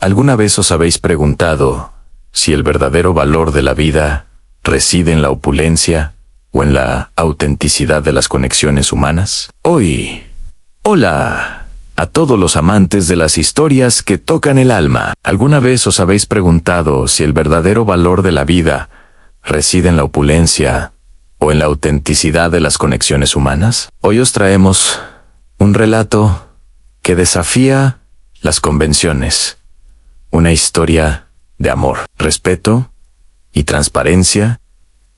¿Alguna vez os habéis preguntado si el verdadero valor de la vida reside en la opulencia o en la autenticidad de las conexiones humanas? Hola a todos los amantes de las historias que tocan el alma. ¿Alguna vez os habéis preguntado si el verdadero valor de la vida reside en la opulencia o en la autenticidad de las conexiones humanas? Hoy os traemos un relato que desafía las convenciones. Una historia de amor, respeto y transparencia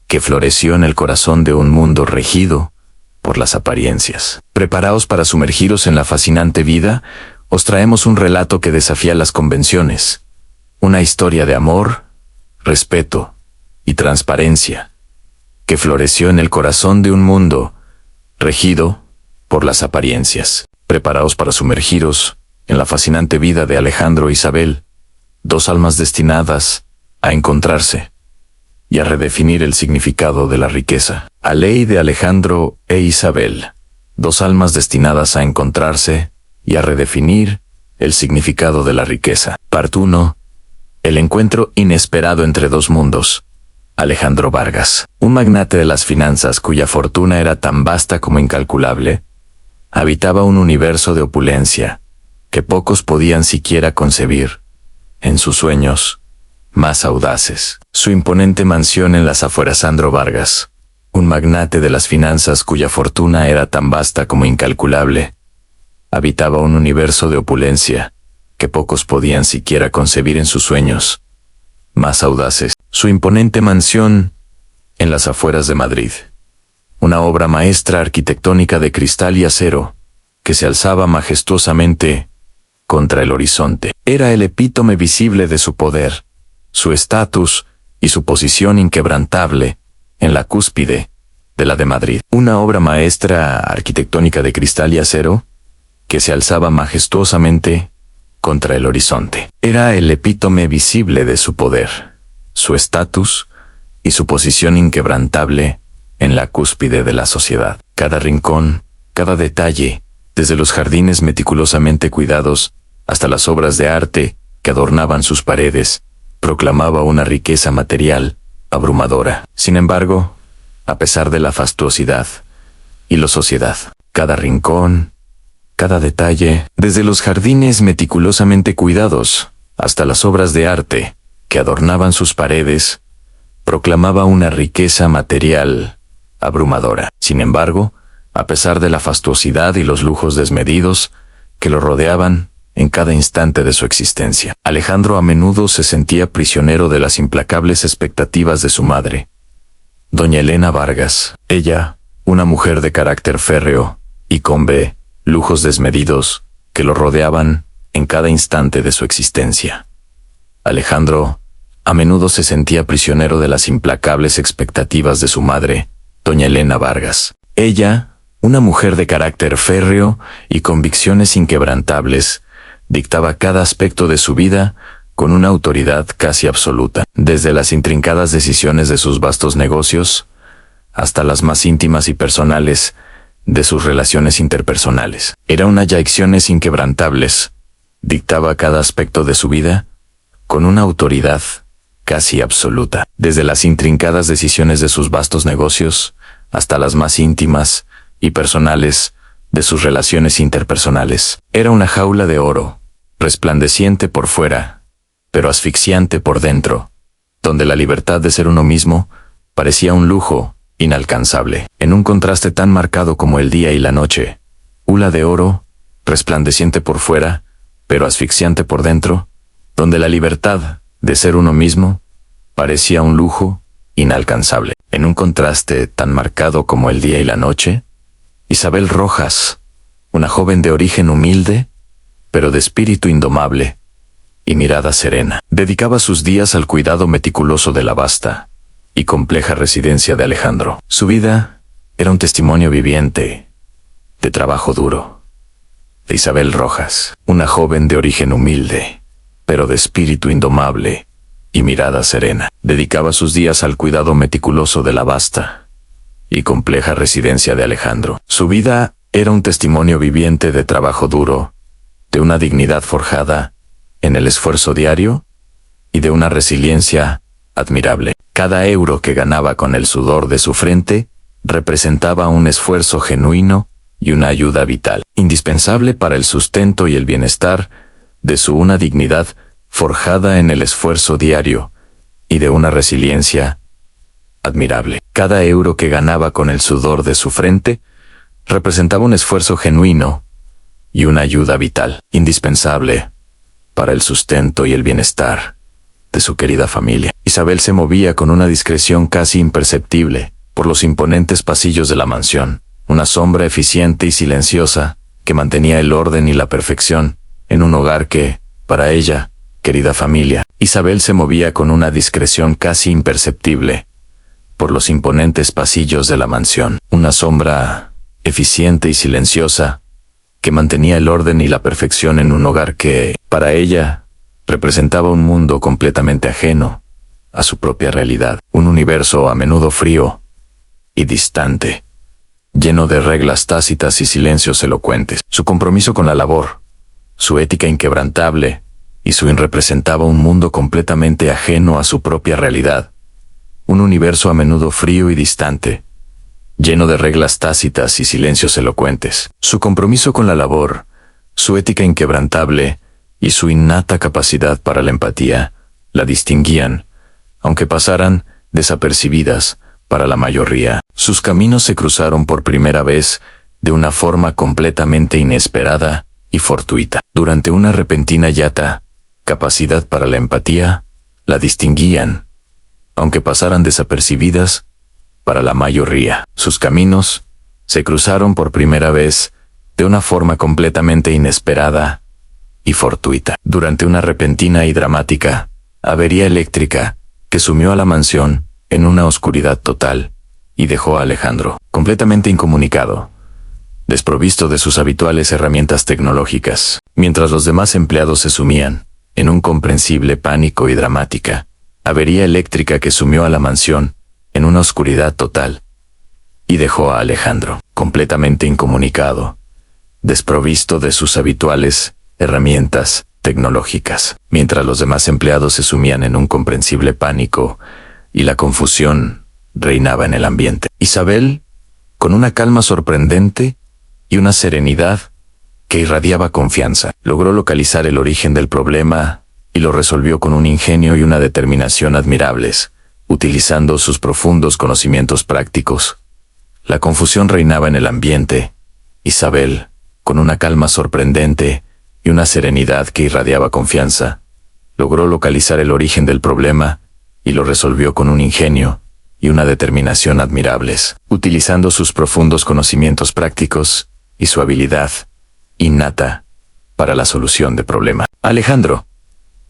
que floreció en el corazón de un mundo regido por las apariencias. Preparaos para sumergiros en la fascinante vida. Os traemos un relato que desafía las convenciones. Una historia de amor, respeto y transparencia que floreció en el corazón de un mundo regido por las apariencias. Preparaos para sumergiros en la fascinante vida de Alejandro e Isabel, dos almas destinadas a encontrarse y a redefinir el significado de la riqueza. A ley de Alejandro e Isabel, dos almas destinadas a encontrarse y a redefinir el significado de la riqueza. Parte 1. El encuentro inesperado entre dos mundos. Alejandro Vargas, un magnate de las finanzas cuya fortuna era tan vasta como incalculable, habitaba un universo de opulencia que pocos podían siquiera concebir en sus sueños más audaces. Su imponente mansión en las afueras. Alejandro Vargas, un magnate de las finanzas cuya fortuna era tan vasta como incalculable, habitaba un universo de opulencia que pocos podían siquiera concebir en sus sueños más audaces. Su imponente mansión en las afueras de Madrid, una obra maestra arquitectónica de cristal y acero que se alzaba majestuosamente contra el horizonte. Era el epítome visible de su poder, su estatus y su posición inquebrantable en la cúspide de la de Madrid. Una obra maestra arquitectónica de cristal y acero que se alzaba majestuosamente contra el horizonte. Era el epítome visible de su poder, su estatus y su posición inquebrantable en la cúspide de la sociedad. Cada rincón, cada detalle, desde los jardines meticulosamente cuidados hasta las obras de arte que adornaban sus paredes, proclamaba una riqueza material abrumadora. Sin embargo, a pesar de la fastuosidad y la sociedad, cada rincón, cada detalle, desde los jardines meticulosamente cuidados hasta las obras de arte que adornaban sus paredes, proclamaba una riqueza material abrumadora. Sin embargo, a pesar de la fastuosidad y los lujos desmedidos que lo rodeaban en cada instante de su existencia, Alejandro a menudo se sentía prisionero de las implacables expectativas de su madre, doña Elena Vargas. Ella, una mujer de carácter férreo y con lujos desmedidos que lo rodeaban en cada instante de su existencia. Alejandro a menudo se sentía prisionero de las implacables expectativas de su madre, doña Elena Vargas. Ella, una mujer de carácter férreo y convicciones inquebrantables, dictaba cada aspecto de su vida con una autoridad casi absoluta, desde las intrincadas decisiones de sus vastos negocios hasta las más íntimas y personales de sus relaciones interpersonales. Era una acciones inquebrantables, dictaba cada aspecto de su vida con una autoridad casi absoluta, desde las intrincadas decisiones de sus vastos negocios hasta las más íntimas y personales de sus relaciones interpersonales. Era una jaula de oro, resplandeciente por fuera, pero asfixiante por dentro, donde la libertad de ser uno mismo parecía un lujo inalcanzable. En un contraste tan marcado como el día y la noche, jaula de oro, resplandeciente por fuera, pero asfixiante por dentro, donde la libertad de ser uno mismo parecía un lujo inalcanzable. En un contraste tan marcado como el día y la noche, Isabel Rojas, una joven de origen humilde, pero de espíritu indomable y mirada serena, dedicaba sus días al cuidado meticuloso de la vasta y compleja residencia de Alejandro. Su vida era un testimonio viviente de trabajo duro. De Isabel Rojas, una joven de origen humilde, pero de espíritu indomable y mirada serena, dedicaba sus días al cuidado meticuloso de la vasta y compleja residencia de Alejandro. Su vida era un testimonio viviente de trabajo duro, de una dignidad forjada en el esfuerzo diario y de una resiliencia admirable. Cada euro que ganaba con el sudor de su frente representaba un esfuerzo genuino y una ayuda vital, indispensable para el sustento y el bienestar de su una dignidad forjada en el esfuerzo diario y de una resiliencia admirable. Cada euro que ganaba con el sudor de su frente representaba un esfuerzo genuino y una ayuda vital, indispensable para el sustento y el bienestar de su querida familia. Isabel se movía con una discreción casi imperceptible por los imponentes pasillos de la mansión, una sombra eficiente y silenciosa que mantenía el orden y la perfección en un hogar que, para ella, querida familia, Isabel se movía con una discreción casi imperceptible por los imponentes pasillos de la mansión, una sombra eficiente y silenciosa que mantenía el orden y la perfección en un hogar que, para ella, representaba un mundo completamente ajeno a su propia realidad, un universo a menudo frío y distante, lleno de reglas tácitas y silencios elocuentes. Su compromiso con la labor, su ética inquebrantable y su representaba un mundo completamente ajeno a su propia realidad, un universo a menudo frío y distante, lleno de reglas tácitas y silencios elocuentes. Su compromiso con la labor, su ética inquebrantable y su innata capacidad para la empatía la distinguían, aunque pasaran desapercibidas para la mayoría. Sus caminos se cruzaron por primera vez de una forma completamente inesperada y fortuita. Durante una repentina y ata capacidad para la empatía la distinguían, aunque pasaran desapercibidas para la mayoría. Sus caminos se cruzaron por primera vez de una forma completamente inesperada y fortuita. Durante una repentina y dramática avería eléctrica que sumió a la mansión en una oscuridad total y dejó a Alejandro completamente incomunicado, desprovisto de sus habituales herramientas tecnológicas, mientras los demás empleados se sumían en un comprensible pánico y dramática avería eléctrica que sumió a la mansión en una oscuridad total y dejó a Alejandro completamente incomunicado, desprovisto de sus habituales herramientas tecnológicas, mientras los demás empleados se sumían en un comprensible pánico y la confusión reinaba en el ambiente. Isabel, con una calma sorprendente y una serenidad que irradiaba confianza, logró localizar el origen del problema y lo resolvió con un ingenio y una determinación admirables, utilizando sus profundos conocimientos prácticos. La confusión reinaba en el ambiente. Isabel, con una calma sorprendente y una serenidad que irradiaba confianza, logró localizar el origen del problema y lo resolvió con un ingenio y una determinación admirables, utilizando sus profundos conocimientos prácticos y su habilidad innata para la solución de problemas. Alejandro,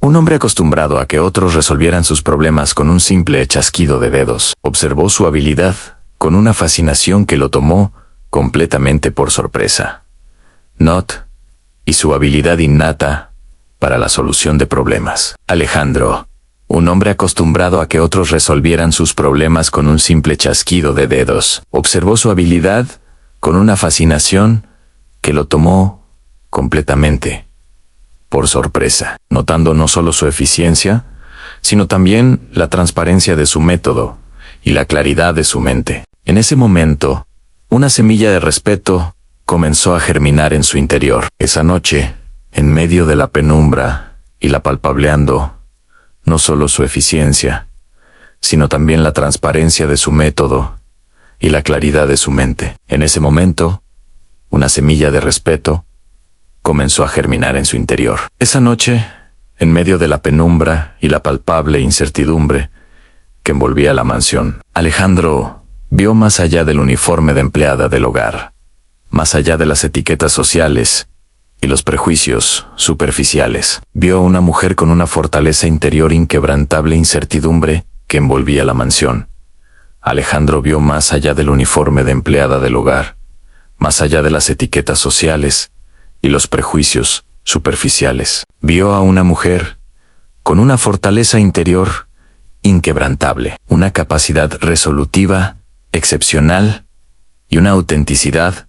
un hombre acostumbrado a que otros resolvieran sus problemas con un simple chasquido de dedos, observó su habilidad con una fascinación que lo tomó completamente por sorpresa. Not y su habilidad innata para la solución de problemas. Alejandro, un hombre acostumbrado a que otros resolvieran sus problemas con un simple chasquido de dedos, observó su habilidad con una fascinación que lo tomó completamente por sorpresa, notando no solo su eficiencia, sino también la transparencia de su método y la claridad de su mente. En ese momento, una semilla de respeto comenzó a germinar en su interior. Esa noche, en medio de la penumbra y la palpableando, no solo su eficiencia, sino también la transparencia de su método y la claridad de su mente. En ese momento, una semilla de respeto comenzó a germinar en su interior. Esa noche, en medio de la penumbra y la palpable incertidumbre que envolvía la mansión, Alejandro vio más allá del uniforme de empleada del hogar, más allá de las etiquetas sociales y los prejuicios superficiales. Vio a una mujer con una fortaleza interior inquebrantable incertidumbre que envolvía la mansión. Alejandro vio más allá del uniforme de empleada del hogar, más allá de las etiquetas sociales y los prejuicios superficiales. Vio a una mujer con una fortaleza interior inquebrantable, una capacidad resolutiva, excepcional y una autenticidad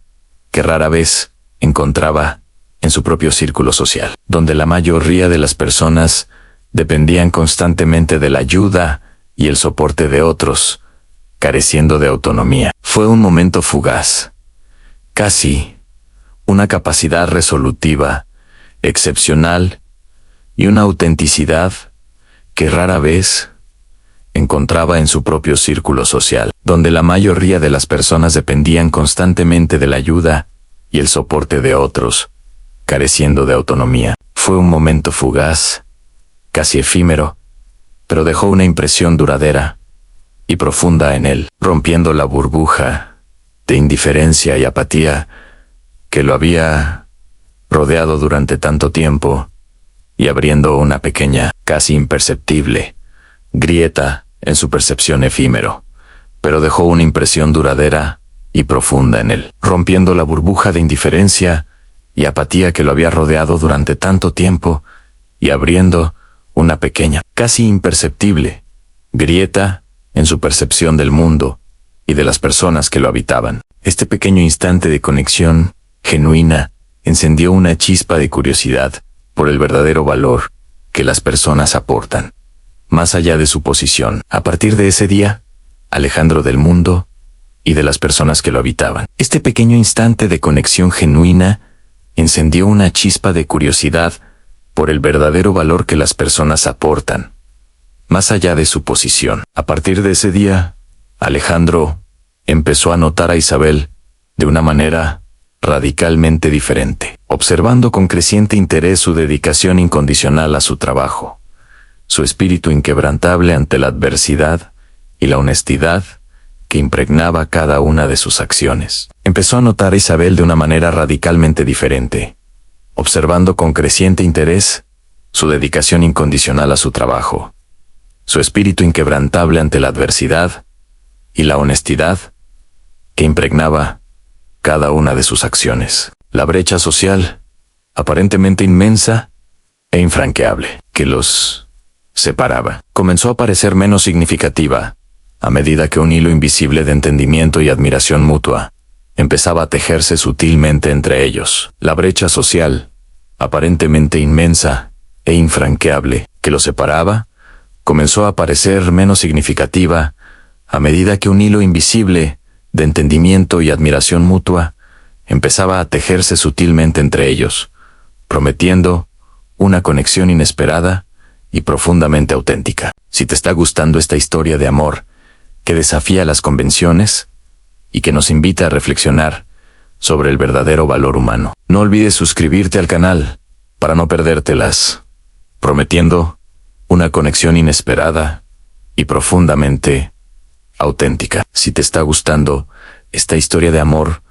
que rara vez encontraba en su propio círculo social, donde la mayoría de las personas dependían constantemente de la ayuda y el soporte de otros, careciendo de autonomía. Fue un momento fugaz, casi una capacidad resolutiva, excepcional y una autenticidad que rara vez encontraba en su propio círculo social, donde la mayoría de las personas dependían constantemente de la ayuda y el soporte de otros, careciendo de autonomía. Fue un momento fugaz, casi efímero, pero dejó una impresión duradera y profunda en él, rompiendo la burbuja de indiferencia y apatía que lo había rodeado durante tanto tiempo y abriendo una pequeña, casi imperceptible, grieta en su percepción efímero, pero dejó una impresión duradera y profunda en él, rompiendo la burbuja de indiferencia y apatía que lo había rodeado durante tanto tiempo y abriendo una pequeña, casi imperceptible, grieta en su percepción del mundo y de las personas que lo habitaban. Este pequeño instante de conexión genuina encendió una chispa de curiosidad por el verdadero valor que las personas aportan, más allá de su posición. A partir de ese día, Alejandro del mundo y de las personas que lo habitaban. Este pequeño instante de conexión genuina encendió una chispa de curiosidad por el verdadero valor que las personas aportan, más allá de su posición. A partir de ese día, Alejandro empezó a notar a Isabel de una manera radicalmente diferente, observando con creciente interés su dedicación incondicional a su trabajo, su espíritu inquebrantable ante la adversidad y la honestidad que impregnaba cada una de sus acciones. Empezó a notar a Isabel de una manera radicalmente diferente, observando con creciente interés su dedicación incondicional a su trabajo, su espíritu inquebrantable ante la adversidad y la honestidad que impregnaba cada una de sus acciones. La brecha social, aparentemente inmensa e infranqueable, que los separaba, comenzó a parecer menos significativa a medida que un hilo invisible de entendimiento y admiración mutua empezaba a tejerse sutilmente entre ellos. La brecha social, aparentemente inmensa e infranqueable, que los separaba, comenzó a parecer menos significativa a medida que un hilo invisible de entendimiento y admiración mutua empezaba a tejerse sutilmente entre ellos, prometiendo una conexión inesperada y profundamente auténtica. Si te está gustando esta historia de amor que desafía las convenciones y que nos invita a reflexionar sobre el verdadero valor humano, no olvides suscribirte al canal para no perdértelas, prometiendo una conexión inesperada y profundamente auténtica. Si te está gustando esta historia de amor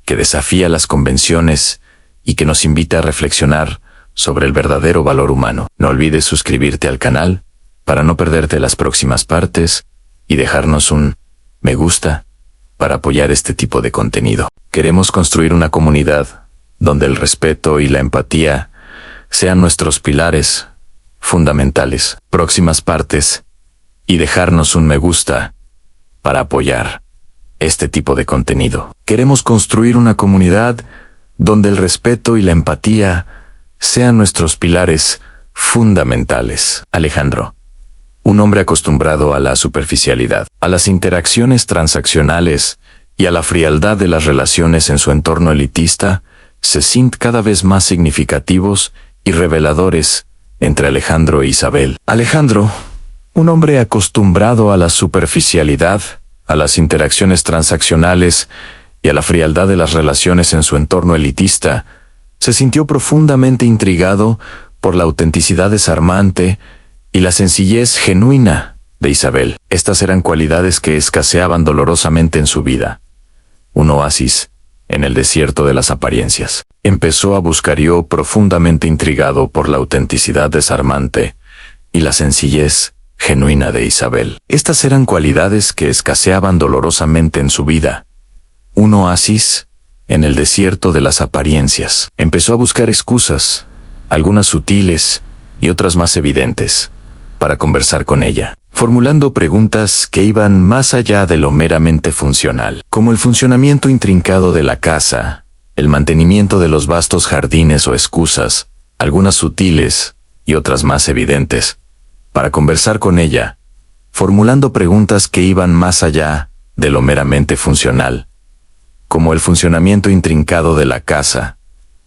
que desafía las convenciones y que nos invita a reflexionar sobre el verdadero valor humano, no olvides suscribirte al canal para no perderte las próximas partes y dejarnos un me gusta para apoyar este tipo de contenido. Queremos construir una comunidad donde el respeto y la empatía sean nuestros pilares fundamentales. Próximas partes y dejarnos un me gusta para apoyar este tipo de contenido. Queremos construir una comunidad donde el respeto y la empatía sean nuestros pilares fundamentales. Alejandro, un hombre acostumbrado a la superficialidad, a las interacciones transaccionales y a la frialdad de las relaciones en su entorno elitista, se sienten cada vez más significativos y reveladores entre Alejandro e Isabel. Alejandro, un hombre acostumbrado a la superficialidad, a las interacciones transaccionales y a la frialdad de las relaciones en su entorno elitista, se sintió profundamente intrigado por la autenticidad desarmante y la sencillez genuina de Isabel. Estas eran cualidades que escaseaban dolorosamente en su vida. Un oasis en el desierto de las apariencias. Empezó a buscar yo profundamente intrigado por la autenticidad desarmante y la sencillez genuina de Isabel. Estas eran cualidades que escaseaban dolorosamente en su vida. Un oasis en el desierto de las apariencias. Empezó a buscar excusas, algunas sutiles y otras más evidentes, para conversar con ella, formulando preguntas que iban más allá de lo meramente funcional, como el funcionamiento intrincado de la casa, el mantenimiento de los vastos jardines o excusas, algunas sutiles y otras más evidentes, para conversar con ella, formulando preguntas que iban más allá de lo meramente funcional, como el funcionamiento intrincado de la casa,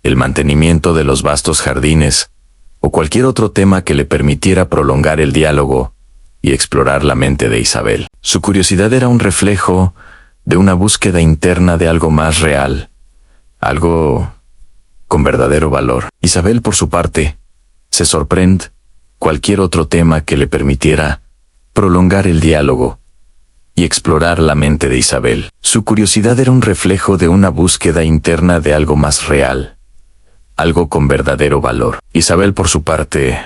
el mantenimiento de los vastos jardines, o cualquier otro tema que le permitiera prolongar el diálogo y explorar la mente de Isabel. Su curiosidad era un reflejo de una búsqueda interna de algo más real, algo con verdadero valor. Isabel, por su parte, se sorprende cualquier otro tema que le permitiera prolongar el diálogo y explorar la mente de Isabel. Su curiosidad era un reflejo de una búsqueda interna de algo más real, algo con verdadero valor. Isabel, por su parte,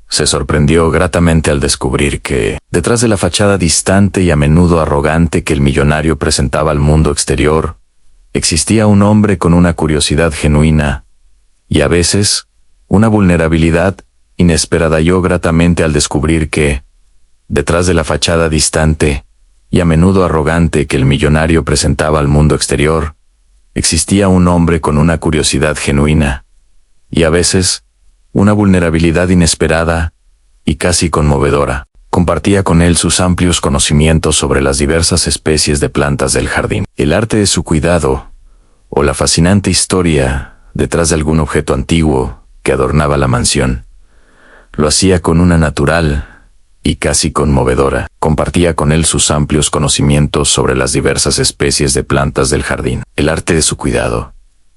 se sorprendió gratamente al descubrir que, detrás de la fachada distante y a menudo arrogante que el millonario presentaba al mundo exterior, existía un hombre con una curiosidad genuina y a veces una vulnerabilidad inesperada. Yo gratamente al descubrir que, detrás de la fachada distante y a menudo arrogante que el millonario presentaba al mundo exterior, existía un hombre con una curiosidad genuina y a veces una vulnerabilidad inesperada y casi conmovedora. Compartía con él sus amplios conocimientos sobre las diversas especies de plantas del jardín, el arte de su cuidado, o la fascinante historia detrás de algún objeto antiguo que adornaba la mansión. Lo hacía con una natural y casi conmovedora. Compartía con él sus amplios conocimientos sobre las diversas especies de plantas del jardín, el arte de su cuidado,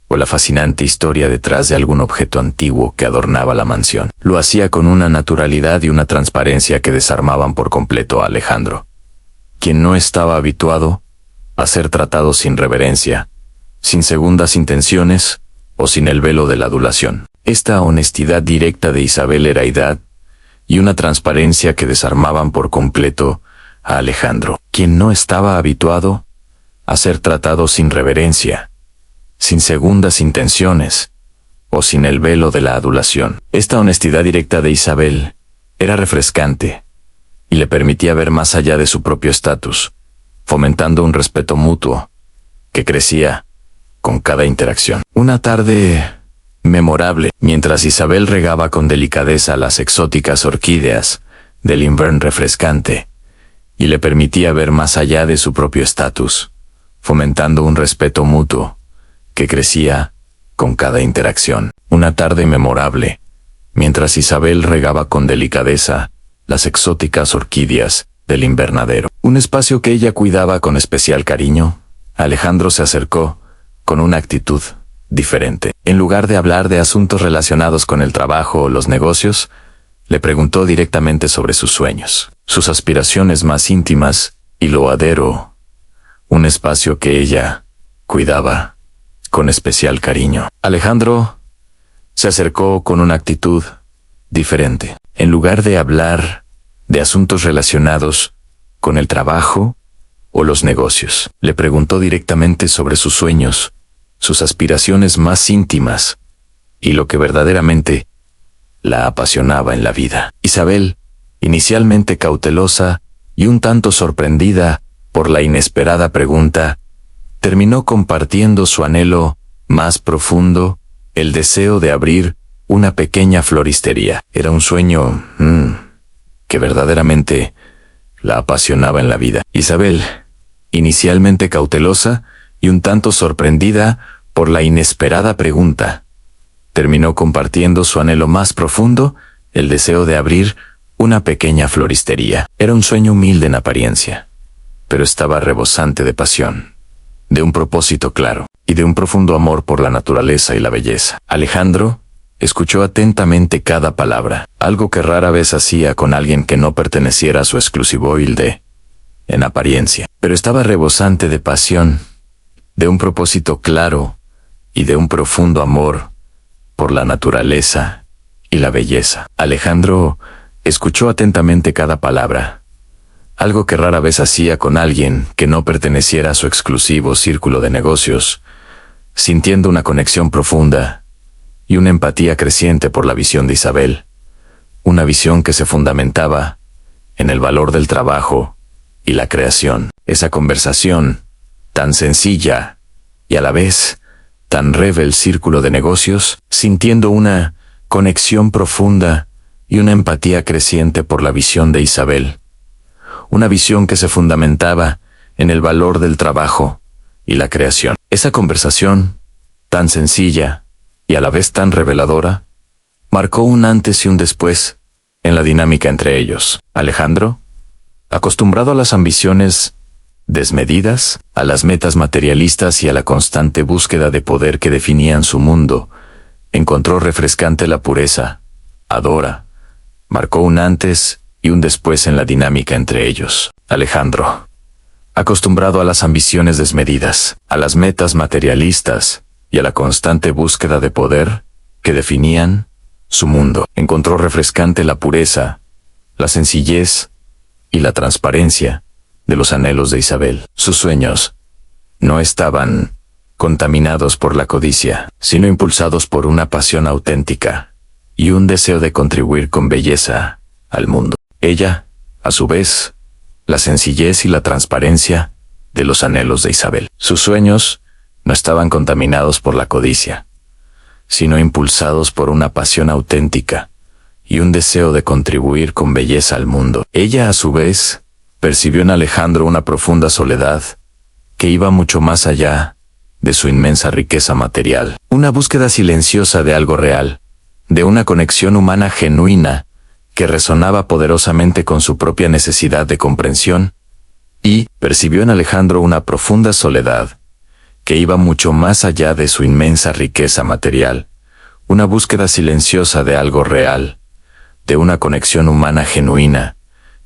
o la fascinante historia detrás de algún objeto antiguo que adornaba la mansión. Lo hacía con una naturalidad y una transparencia que desarmaban por completo a Alejandro, quien no estaba habituado a ser tratado sin reverencia, sin segundas intenciones o sin el velo de la adulación. Esta honestidad directa de Isabel era edad y una transparencia que desarmaban por completo a Alejandro, quien no estaba habituado a ser tratado sin reverencia, sin segundas intenciones o sin el velo de la adulación. Esta honestidad directa de Isabel era refrescante y le permitía ver más allá de su propio estatus, fomentando un respeto mutuo que crecía con cada interacción. Una tarde memorable, mientras Isabel regaba con delicadeza las exóticas orquídeas del invierno refrescante y le permitía ver más allá de su propio estatus, fomentando un respeto mutuo que crecía con cada interacción. Una tarde memorable, mientras Isabel regaba con delicadeza las exóticas orquídeas del invernadero, un espacio que ella cuidaba con especial cariño, Alejandro se acercó con una actitud diferente. En lugar de hablar de asuntos relacionados con el trabajo o los negocios, le preguntó directamente sobre sus sueños, sus aspiraciones más íntimas y loadero, un espacio que ella cuidaba con especial cariño. Alejandro se acercó con una actitud diferente. En lugar de hablar de asuntos relacionados con el trabajo o los negocios, le preguntó directamente sobre sus sueños, sus aspiraciones más íntimas y lo que verdaderamente la apasionaba en la vida. Isabel, inicialmente cautelosa y un tanto sorprendida por la inesperada pregunta, terminó compartiendo su anhelo más profundo, el deseo de abrir una pequeña floristería. Era un sueño que verdaderamente la apasionaba en la vida. Isabel, inicialmente cautelosa y un tanto sorprendida por la inesperada pregunta, terminó compartiendo su anhelo más profundo, el deseo de abrir una pequeña floristería. Era un sueño humilde en apariencia, pero estaba rebosante de pasión, de un propósito claro y de un profundo amor por la naturaleza y la belleza. Alejandro escuchó atentamente cada palabra, algo que rara vez hacía con alguien que no perteneciera a su exclusivo hilde, en apariencia, pero estaba rebosante de pasión, de un propósito claro y de un profundo amor por la naturaleza y la belleza. Alejandro escuchó atentamente cada palabra, algo que rara vez hacía con alguien que no perteneciera a su exclusivo círculo de negocios, sintiendo una conexión profunda y una empatía creciente por la visión de Isabel, una visión que se fundamentaba en el valor del trabajo y la creación. Esa conversación, tan sencilla y a la vez tan breve el círculo de negocios, sintiendo una conexión profunda y una empatía creciente por la visión de Isabel. Una visión que se fundamentaba en el valor del trabajo y la creación. Esa conversación, tan sencilla y a la vez tan reveladora, marcó un antes y un después en la dinámica entre ellos. Alejandro, acostumbrado a las ambiciones desmedidas, a las metas materialistas y a la constante búsqueda de poder que definían su mundo, encontró refrescante la pureza. Adora marcó un antes y un después en la dinámica entre ellos. Alejandro, acostumbrado a las ambiciones desmedidas, a las metas materialistas y a la constante búsqueda de poder que definían su mundo, encontró refrescante la pureza, la sencillez y la transparencia de los anhelos de Isabel. Sus sueños no estaban contaminados por la codicia, sino impulsados por una pasión auténtica y un deseo de contribuir con belleza al mundo. Ella, a su vez, la sencillez y la transparencia de los anhelos de Isabel. Sus sueños no estaban contaminados por la codicia, sino impulsados por una pasión auténtica y un deseo de contribuir con belleza al mundo. Ella, a su vez, percibió en Alejandro una profunda soledad que iba mucho más allá de su inmensa riqueza material. Una búsqueda silenciosa de algo real, de una conexión humana genuina que resonaba poderosamente con su propia necesidad de comprensión, y percibió en Alejandro una profunda soledad que iba mucho más allá de su inmensa riqueza material, una búsqueda silenciosa de algo real, de una conexión humana genuina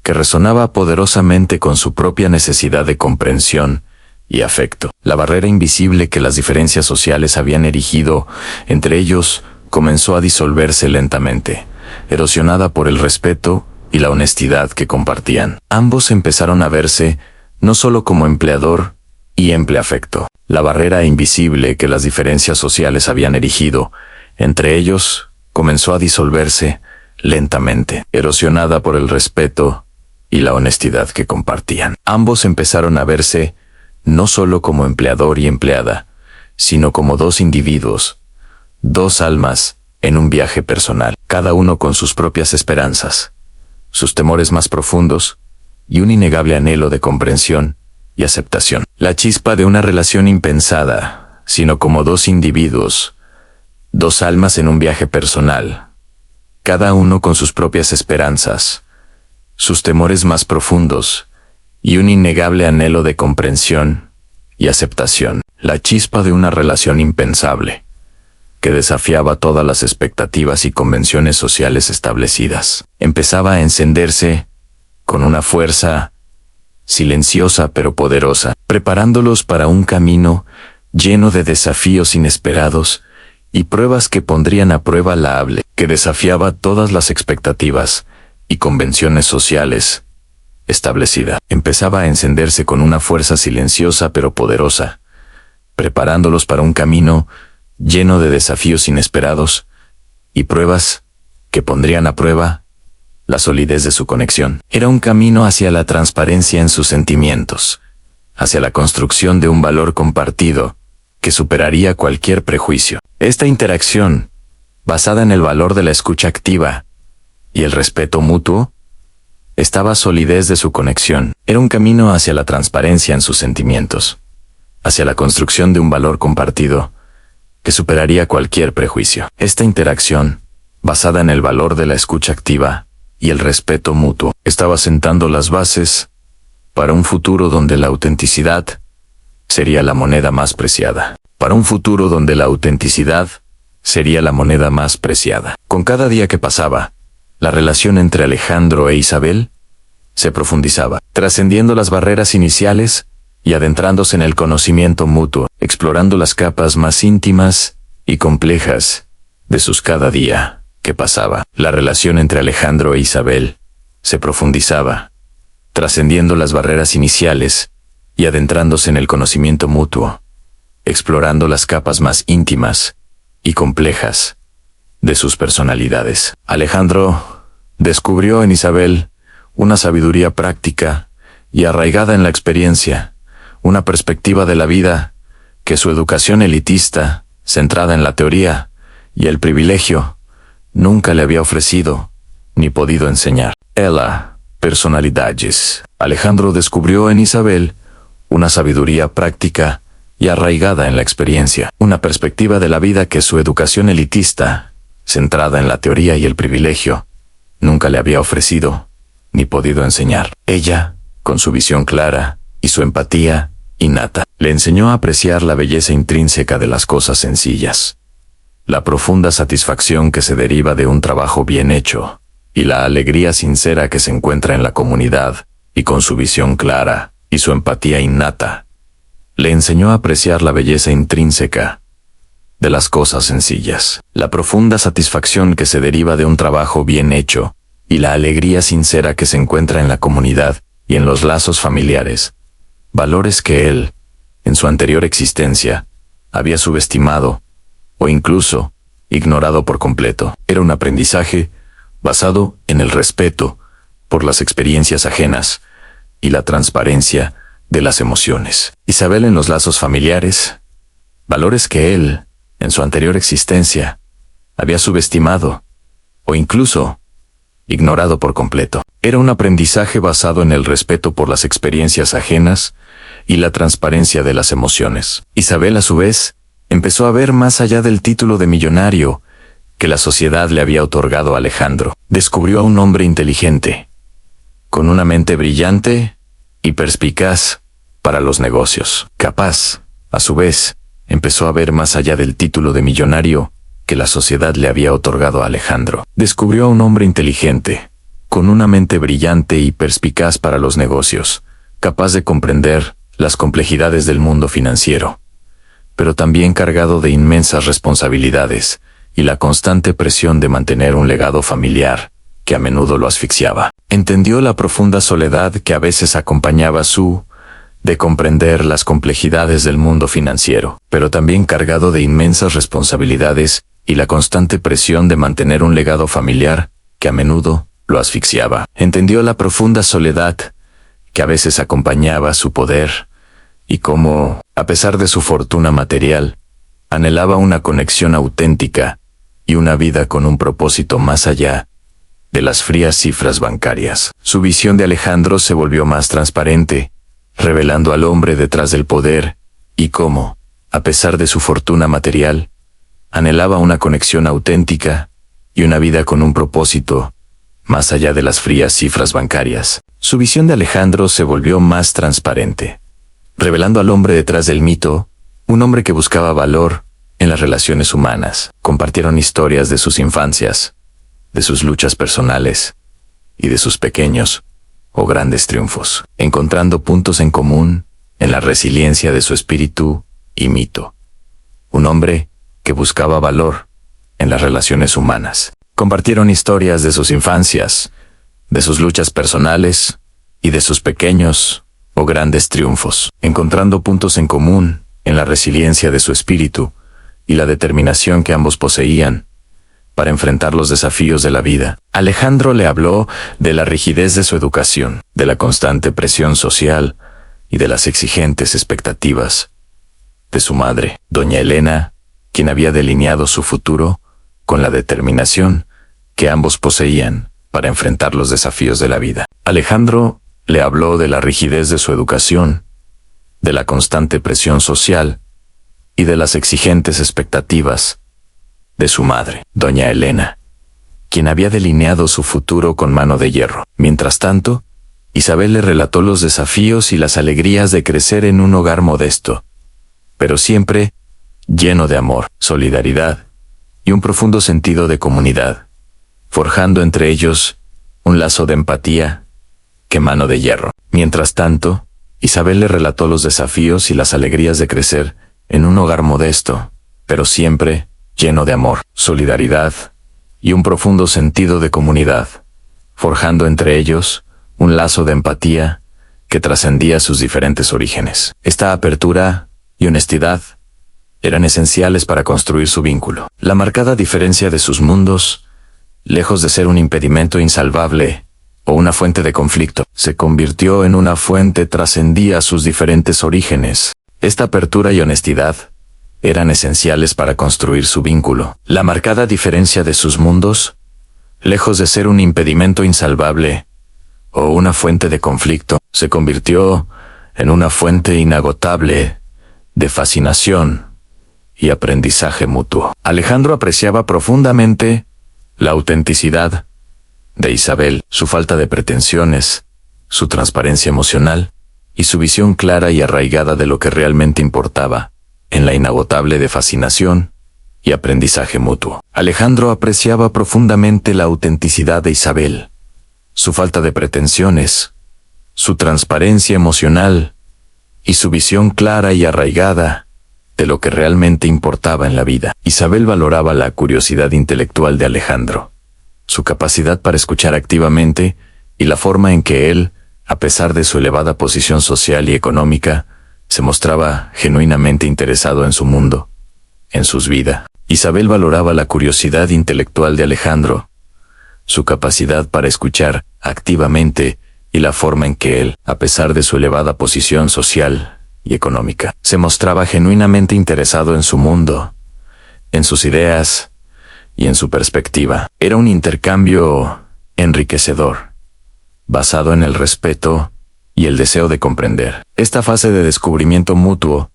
que resonaba poderosamente con su propia necesidad de comprensión y afecto. La barrera invisible que las diferencias sociales habían erigido entre ellos comenzó a disolverse lentamente, erosionada por el respeto y la honestidad que compartían. Ambos empezaron a verse no solo como empleador y empleafecto. La barrera invisible que las diferencias sociales habían erigido entre ellos comenzó a disolverse lentamente, erosionada por el respeto y la honestidad que compartían. Ambos empezaron a verse no solo como empleador y empleada, sino como dos individuos, dos almas en un viaje personal, cada uno con sus propias esperanzas, sus temores más profundos y un innegable anhelo de comprensión y aceptación. La chispa de una relación impensada, sino como dos individuos, dos almas en un viaje personal, cada uno con sus propias esperanzas, sus temores más profundos y un innegable anhelo de comprensión y aceptación. La chispa de una relación impensable, que desafiaba todas las expectativas y convenciones sociales establecidas, empezaba a encenderse con una fuerza silenciosa pero poderosa, preparándolos para un camino lleno de desafíos inesperados y pruebas que pondrían a prueba la hable, que desafiaba todas las expectativas y convenciones sociales establecida. Empezaba a encenderse con una fuerza silenciosa pero poderosa, preparándolos para un camino lleno de desafíos inesperados y pruebas que pondrían a prueba la solidez de su conexión. Era un camino hacia la transparencia en sus sentimientos, hacia la construcción de un valor compartido que superaría cualquier prejuicio. Esta interacción, basada en el valor de la escucha activa y el respeto mutuo, estaba solidez de su conexión. Era un camino hacia la transparencia en sus sentimientos, hacia la construcción de un valor compartido que superaría cualquier prejuicio. Esta interacción, basada en el valor de la escucha activa y el respeto mutuo, estaba sentando las bases para un futuro donde la autenticidad sería la moneda más preciada. Para un futuro donde la autenticidad sería la moneda más preciada. Con cada día que pasaba, la relación entre Alejandro e Isabel se profundizaba, trascendiendo las barreras iniciales y adentrándose en el conocimiento mutuo, explorando las capas más íntimas y complejas de sus cada día que pasaba. La relación entre Alejandro e Isabel se profundizaba, trascendiendo las barreras iniciales y adentrándose en el conocimiento mutuo, explorando las capas más íntimas y complejas de sus personalidades. Alejandro descubrió en Isabel una sabiduría práctica y arraigada en la experiencia, una perspectiva de la vida que su educación elitista centrada en la teoría y el privilegio, nunca le había ofrecido ni podido enseñar. Personalidades. Alejandro descubrió en Isabel una sabiduría práctica y arraigada en la experiencia, una perspectiva de la vida que su educación elitista, centrada en la teoría y el privilegio, nunca le había ofrecido ni podido enseñar. Ella, con su visión clara y su empatía innata, le enseñó a apreciar la belleza intrínseca de las cosas sencillas, la profunda satisfacción que se deriva de un trabajo bien hecho, y la alegría sincera que se encuentra en la comunidad, y con su visión clara y su empatía innata, le enseñó a apreciar la belleza intrínseca de las cosas sencillas, la profunda satisfacción que se deriva de un trabajo bien hecho, y la alegría sincera que se encuentra en la comunidad y en los lazos familiares, valores que él, en su anterior existencia, había subestimado o incluso ignorado por completo. Era un aprendizaje basado en el respeto por las experiencias ajenas y la transparencia de las emociones. Isabel en los lazos familiares, valores que él, en su anterior existencia, había subestimado o incluso ignorado por completo. Era un aprendizaje basado en el respeto por las experiencias ajenas y la transparencia de las emociones. Isabel, a su vez, empezó a ver más allá del título de millonario que la sociedad le había otorgado a Alejandro. Descubrió a un hombre inteligente, con una mente brillante y perspicaz para los negocios. Capaz, a su vez, empezó a ver más allá del título de millonario que la sociedad le había otorgado a Alejandro. Descubrió a un hombre inteligente, con una mente brillante y perspicaz para los negocios, capaz de comprender las complejidades del mundo financiero, pero también cargado de inmensas responsabilidades y la constante presión de mantener un legado familiar que a menudo lo asfixiaba. Entendió la profunda soledad que a veces acompañaba de comprender las complejidades del mundo financiero, pero también cargado de inmensas responsabilidades y la constante presión de mantener un legado familiar que a menudo lo asfixiaba. Entendió la profunda soledad que a veces acompañaba su poder y cómo, a pesar de su fortuna material, anhelaba una conexión auténtica y una vida con un propósito más allá de las frías cifras bancarias. Su visión de Alejandro se volvió más transparente, revelando al hombre detrás del poder y cómo, a pesar de su fortuna material, anhelaba una conexión auténtica y una vida con un propósito más allá de las frías cifras bancarias. Su visión de Alejandro se volvió más transparente, revelando al hombre detrás del mito, un hombre que buscaba valor en las relaciones humanas. Compartieron historias de sus infancias, de sus luchas personales y de sus pequeños o grandes triunfos, encontrando puntos en común en la resiliencia de su espíritu y mito. Un hombre que buscaba valor en las relaciones humanas. Compartieron historias de sus infancias, de sus luchas personales y de sus pequeños o grandes triunfos, encontrando puntos en común en la resiliencia de su espíritu y la determinación que ambos poseían para enfrentar los desafíos de la vida. Alejandro le habló de la rigidez de su educación, de la constante presión social y de las exigentes expectativas de su madre, doña Elena, quien había delineado su futuro con la determinación que ambos poseían para enfrentar los desafíos de la vida. Alejandro le habló de la rigidez de su educación, de la constante presión social y de las exigentes expectativas de su madre, doña Elena, quien había delineado su futuro con mano de hierro. Mientras tanto, Isabel le relató los desafíos y las alegrías de crecer en un hogar modesto, pero siempre lleno de amor, solidaridad y un profundo sentido de comunidad, forjando entre ellos un lazo de empatía que mano de hierro. Mientras tanto, Isabel le relató los desafíos y las alegrías de crecer en un hogar modesto, pero siempre lleno de amor, solidaridad y un profundo sentido de comunidad, forjando entre ellos un lazo de empatía que trascendía sus diferentes orígenes. Esta apertura y honestidad eran esenciales para construir su vínculo. La marcada diferencia de sus mundos, lejos de ser un impedimento insalvable o una fuente de conflicto, se convirtió en una fuente que trascendía sus diferentes orígenes. Esta apertura y honestidad eran esenciales para construir su vínculo. La marcada diferencia de sus mundos, lejos de ser un impedimento insalvable o una fuente de conflicto, se convirtió en una fuente inagotable de fascinación y aprendizaje mutuo. Alejandro apreciaba profundamente la autenticidad de Isabel, su falta de pretensiones, su transparencia emocional y su visión clara y arraigada de lo que realmente importaba, en la inagotable de fascinación y aprendizaje mutuo. Alejandro apreciaba profundamente la autenticidad de Isabel, su falta de pretensiones, su transparencia emocional y su visión clara y arraigada de lo que realmente importaba en la vida. Isabel valoraba la curiosidad intelectual de Alejandro, su capacidad para escuchar activamente y la forma en que él, a pesar de su elevada posición social y económica, se mostraba genuinamente interesado en su mundo, en sus vidas. Isabel valoraba la curiosidad intelectual de Alejandro, su capacidad para escuchar activamente y la forma en que él, a pesar de su elevada posición social y económica, se mostraba genuinamente interesado en su mundo, en sus ideas y en su perspectiva. Era un intercambio enriquecedor, basado en el respeto y el deseo de comprender. Esta fase de descubrimiento mutuo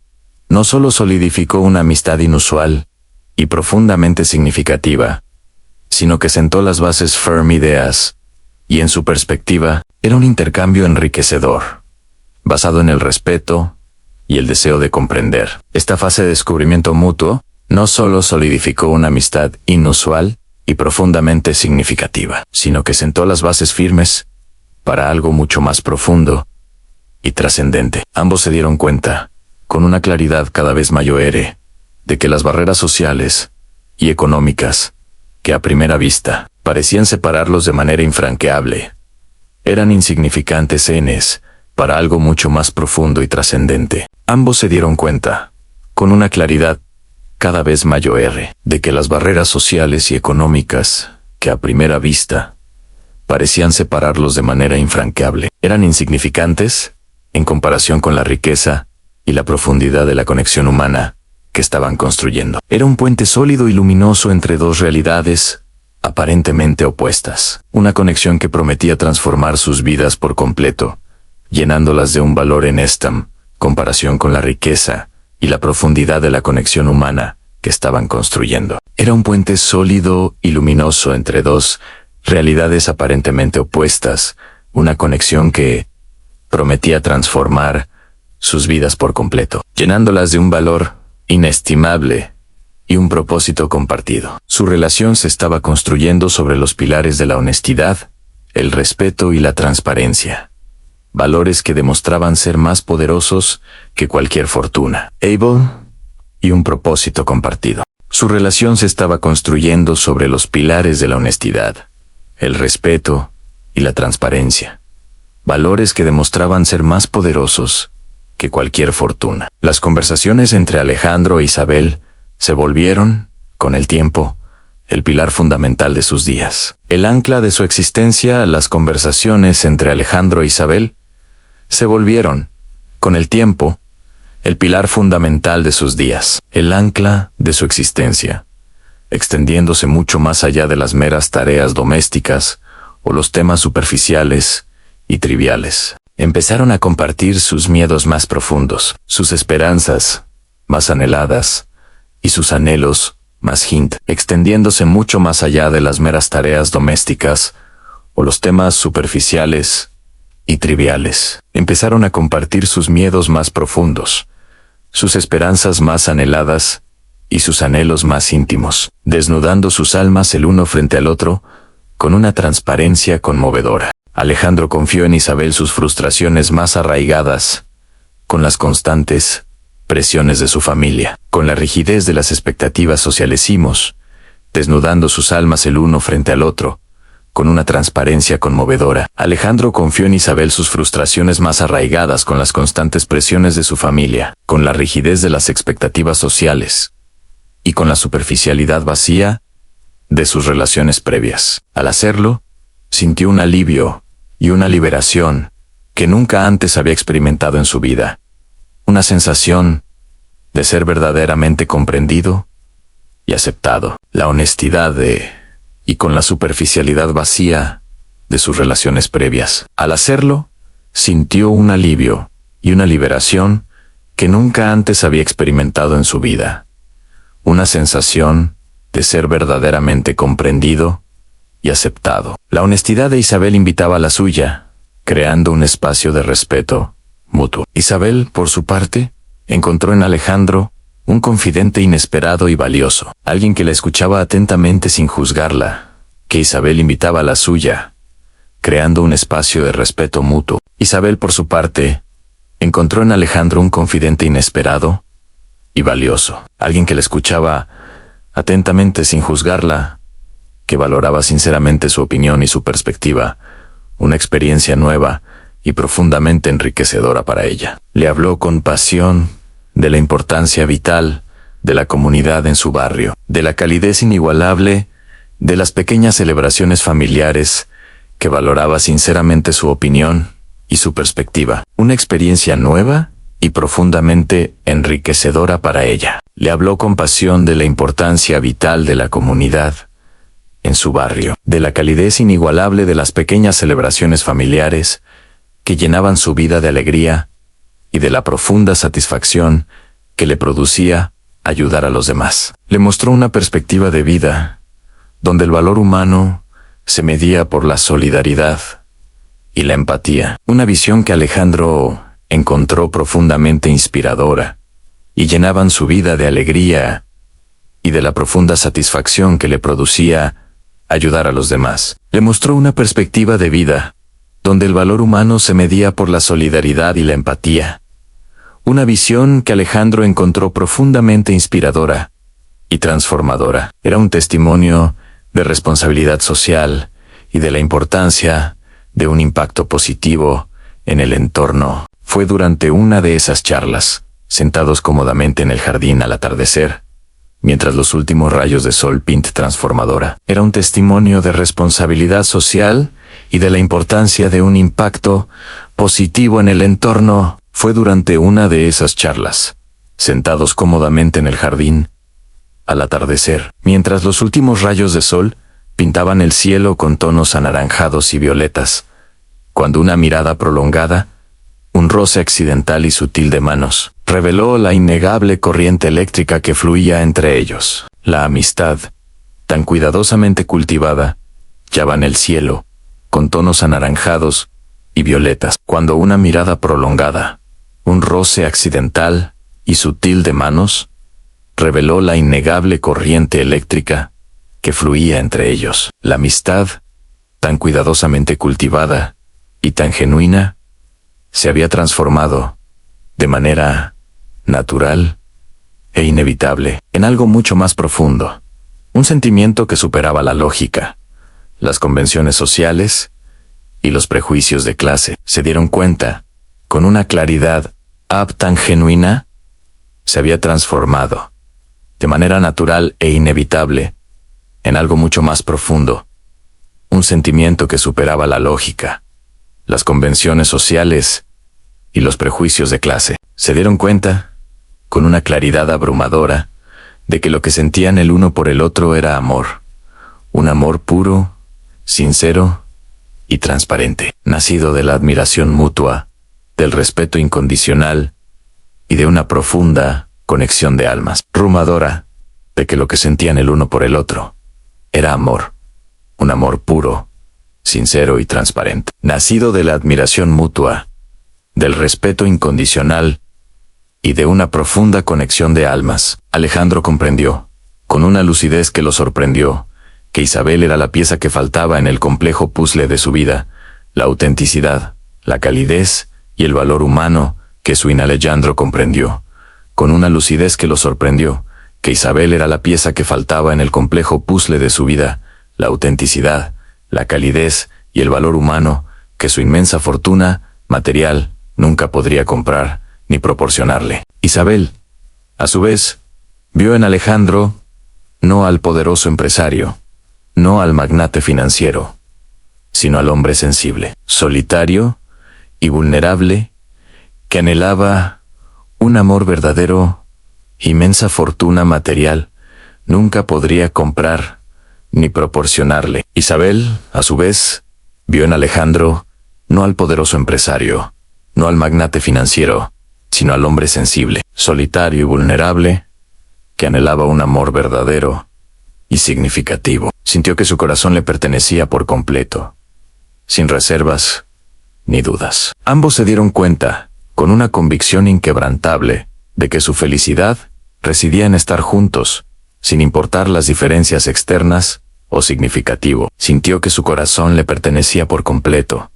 no solo solidificó una amistad inusual y profundamente significativa, sino que sentó las bases ideas, y en su perspectiva, era un intercambio enriquecedor, basado en el respeto y el deseo de comprender. Esta fase de descubrimiento mutuo no solo solidificó una amistad inusual y profundamente significativa, sino que sentó las bases firmes para algo mucho más profundo y trascendente. Ambos se dieron cuenta, con una claridad cada vez mayor, de que las barreras sociales y económicas, que a primera vista parecían separarlos de manera infranqueable, eran insignificantes para algo mucho más profundo y trascendente. Ambos se dieron cuenta, con una claridad cada vez mayor, de que las barreras sociales y económicas, que a primera vista parecían separarlos de manera infranqueable, eran insignificantes en comparación con la riqueza y la profundidad de la conexión humana que estaban construyendo. Era un puente sólido y luminoso entre dos realidades aparentemente opuestas, una conexión que prometía transformar sus vidas por completo, llenándolas de un valor en esta comparación con la riqueza y la profundidad de la conexión humana que estaban construyendo. Era un puente sólido y luminoso entre dos realidades aparentemente opuestas, una conexión que prometía transformar sus vidas por completo, llenándolas de un valor inestimable y un propósito compartido. Su relación se estaba construyendo sobre los pilares de la honestidad, el respeto y la transparencia, valores que demostraban ser más poderosos que cualquier fortuna, y un propósito compartido. Su relación se estaba construyendo sobre los pilares de la honestidad, el respeto y la transparencia, valores que demostraban ser más poderosos que cualquier fortuna. Las conversaciones entre Alejandro e Isabel se volvieron, con el tiempo, el pilar fundamental de sus días. El ancla de su existencia, las conversaciones entre Alejandro e Isabel se volvieron, con el tiempo, el pilar fundamental de sus días. El ancla de su existencia, extendiéndose mucho más allá de las meras tareas domésticas o los temas superficiales y triviales. Empezaron a compartir sus miedos más profundos, sus esperanzas más anheladas y sus anhelos más extendiéndose mucho más allá de las meras tareas domésticas o los temas superficiales y triviales. Empezaron a compartir sus miedos más profundos, sus esperanzas más anheladas y sus anhelos más íntimos, desnudando sus almas el uno frente al otro con una transparencia conmovedora. Alejandro confió en Isabel sus frustraciones más arraigadas, con las constantes presiones de su familia, con la rigidez de las expectativas sociales, desnudando sus almas el uno frente al otro, con una transparencia conmovedora. Alejandro confió en Isabel sus frustraciones más arraigadas con las constantes presiones de su familia, con la rigidez de las expectativas sociales y con la superficialidad vacía de sus relaciones previas. Al hacerlo, sintió un alivio y una liberación que nunca antes había experimentado en su vida, una sensación de ser verdaderamente comprendido y aceptado. La honestidad y con la superficialidad vacía de sus relaciones previas. Al hacerlo, sintió un alivio y una liberación que nunca antes había experimentado en su vida. Una sensación de ser verdaderamente comprendido y aceptado. La honestidad de Isabel invitaba a la suya, creando un espacio de respeto mutuo. Isabel, por su parte, encontró en Alejandro un confidente inesperado y valioso, alguien que la escuchaba atentamente sin juzgarla, que Isabel invitaba a la suya, creando un espacio de respeto mutuo. Isabel, por su parte, encontró en Alejandro un confidente inesperado y valioso, alguien que la escuchaba atentamente sin juzgarla, que valoraba sinceramente su opinión y su perspectiva, una experiencia nueva y profundamente enriquecedora para ella. Le habló con pasión de la importancia vital de la comunidad en su barrio, de la calidez inigualable de las pequeñas celebraciones familiares, que valoraba sinceramente su opinión y su perspectiva, una experiencia nueva y profundamente enriquecedora para ella. Le habló con pasión de la importancia vital de la comunidad en su barrio, de la calidez inigualable de las pequeñas celebraciones familiares que llenaban su vida de alegría y de la profunda satisfacción que le producía ayudar a los demás. Le mostró una perspectiva de vida donde el valor humano se medía por la solidaridad y la empatía, una visión que Alejandro encontró profundamente inspiradora y llenaban su vida de alegría y de la profunda satisfacción que le producía ayudar a los demás. Le mostró una perspectiva de vida donde el valor humano se medía por la solidaridad y la empatía, una visión que Alejandro encontró profundamente inspiradora y transformadora. Era un testimonio de responsabilidad social y de la importancia de un impacto positivo en el entorno. Fue durante una de esas charlas, sentados cómodamente en el jardín al atardecer, mientras los últimos rayos de sol pintan transformadora. Era un testimonio de responsabilidad social y de la importancia de un impacto positivo en el entorno. Fue durante una de esas charlas, sentados cómodamente en el jardín, al atardecer, mientras los últimos rayos de sol pintaban el cielo con tonos anaranjados y violetas, cuando una mirada prolongada, un roce accidental y sutil de manos, reveló la innegable corriente eléctrica que fluía entre ellos. La amistad, tan cuidadosamente cultivada, hallaba en el cielo, con tonos anaranjados y violetas, cuando una mirada prolongada, un roce accidental y sutil de manos, reveló la innegable corriente eléctrica que fluía entre ellos. La amistad, tan cuidadosamente cultivada y tan genuina, se había transformado, de manera natural e inevitable, en algo mucho más profundo, un sentimiento que superaba la lógica, las convenciones sociales y los prejuicios de clase. Se dieron cuenta, con una claridad tan genuina, se había transformado, de manera natural e inevitable, en algo mucho más profundo, un sentimiento que superaba la lógica, las convenciones sociales y los prejuicios de clase. Se dieron cuenta, con una claridad abrumadora, de que lo que sentían el uno por el otro era amor, un amor puro, sincero y transparente, nacido de la admiración mutua, del respeto incondicional y de una profunda conexión de almas, abrumadora, de que lo que sentían el uno por el otro era amor, un amor puro, sincero y transparente, nacido de la admiración mutua, del respeto incondicional y de una profunda conexión de almas. Alejandro comprendió, con una lucidez que lo sorprendió, que Isabel era la pieza que faltaba en el complejo puzzle de su vida, la autenticidad, la calidez y el valor humano que su Alejandro comprendió, con una lucidez que lo sorprendió, que Isabel era la pieza que faltaba en el complejo puzzle de su vida, la autenticidad, la calidez y el valor humano que su inmensa fortuna material nunca podría comprar ni proporcionarle. Isabel, a su vez, vio en Alejandro no al poderoso empresario, no al magnate financiero, sino al hombre sensible, solitario y vulnerable, que anhelaba un amor verdadero inmensa fortuna material nunca podría comprar ni proporcionarle. Isabel, a su vez, vio en Alejandro no al poderoso empresario, no al magnate financiero, sino al hombre sensible, solitario y vulnerable, que anhelaba un amor verdadero y significativo. Sintió que su corazón le pertenecía por completo, sin reservas ni dudas. Ambos se dieron cuenta, con una convicción inquebrantable, de que su felicidad residía en estar juntos, sin importar las diferencias externas o significativo. Sintió que su corazón le pertenecía por completo,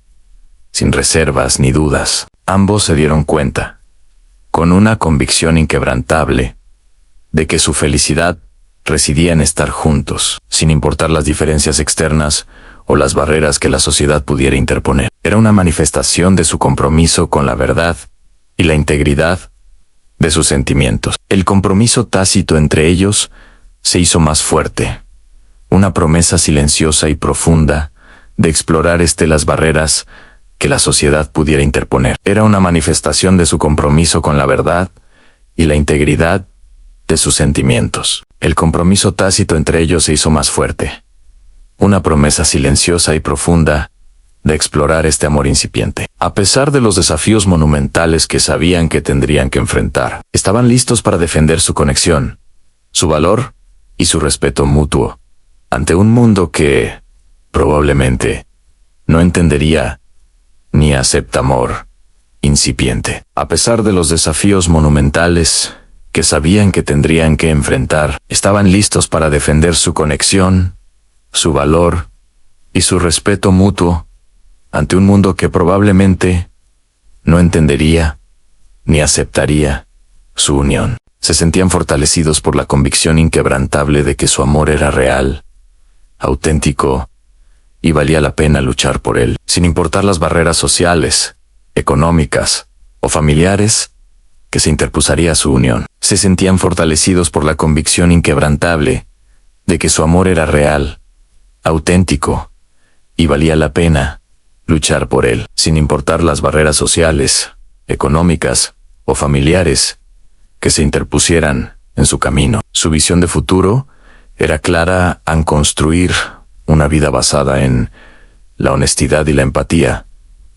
sin reservas ni dudas. Ambos se dieron cuenta, con una convicción inquebrantable, de que su felicidad residía en estar juntos, sin importar las diferencias externas o las barreras que la sociedad pudiera interponer. Era una manifestación de su compromiso con la verdad y la integridad de sus sentimientos. El compromiso tácito entre ellos se hizo más fuerte, una promesa silenciosa y profunda de explorar las barreras que la sociedad pudiera interponer. Era una manifestación de su compromiso con la verdad y la integridad de sus sentimientos. El compromiso tácito entre ellos se hizo más fuerte, una promesa silenciosa y profunda de explorar este amor incipiente. A pesar de los desafíos monumentales que sabían que tendrían que enfrentar, estaban listos para defender su conexión, su valor y su respeto mutuo, ante un mundo que, probablemente, no entendería ni acepta amor incipiente. A pesar de los desafíos monumentales que sabían que tendrían que enfrentar, estaban listos para defender su conexión, su valor y su respeto mutuo ante un mundo que probablemente no entendería ni aceptaría su unión. Se sentían fortalecidos por la convicción inquebrantable de que su amor era real, auténtico y valía la pena luchar por él, sin importar las barreras sociales, económicas o familiares que se interpusaría a su unión. Se sentían fortalecidos por la convicción inquebrantable de que su amor era real, auténtico, y valía la pena luchar por él, sin importar las barreras sociales, económicas o familiares que se interpusieran en su camino. Su visión de futuro era clara en construir una vida basada en la honestidad y la empatía,